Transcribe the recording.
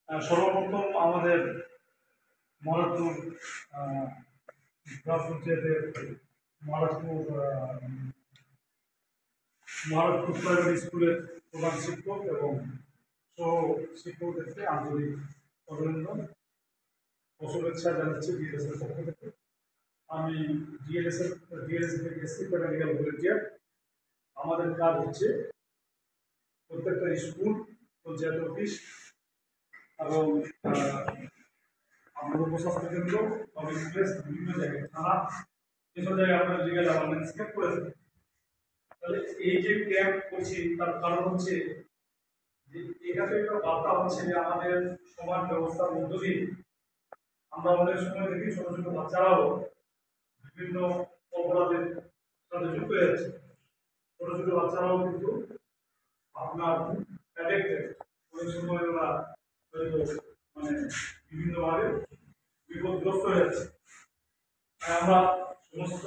সর্বপ্রথম আমাদের মহারাজপুর গ্রাম পঞ্চায়েতের মহারাজপুর মহারাজপুর প্রাইমারি স্কুলের প্রধান শিক্ষক এবং সহ শিক্ষকদেরকে আন্তরিক অভিনন্দন ও শুভেচ্ছা জানাচ্ছি ডিএলএস এর পক্ষ থেকে। আমি ডিএলএস থেকে এসছি প্যারামেডিক্যাল ভলেন্টিয়ার। আমাদের কাজ হচ্ছে প্রত্যেকটা স্কুল, পঞ্চায়েত অফিস এবং আমাদের উপস্বাস্থ্য কেন্দ্র, পাবলিক প্লেস, বিভিন্ন জায়গায় থানা, এসব জায়গায় আমরা লিগাল অ্যাওয়ারনেস ক্যাম্প করে থাকি। তাহলে এই যে ক্যাম্প করছি তার কারণ হচ্ছে যে এটাতে একটা বার্তা হচ্ছে যে আমাদের সমাজ ব্যবস্থার মধ্য দিয়ে আমরা অনেক সময় দেখি ছোট ছোট বাচ্চারাও বিভিন্ন অপরাধের সাথে যুক্ত হয়ে যাচ্ছে। ছোট ছোট বাচ্চারাও কিন্তু আপনার অ্যাডিক্টেড, অনেক সময় ওরা হয়তো মানে বিভিন্নভাবে বিপদগ্রস্ত হয়ে যাচ্ছে। তাই আমরা সমস্ত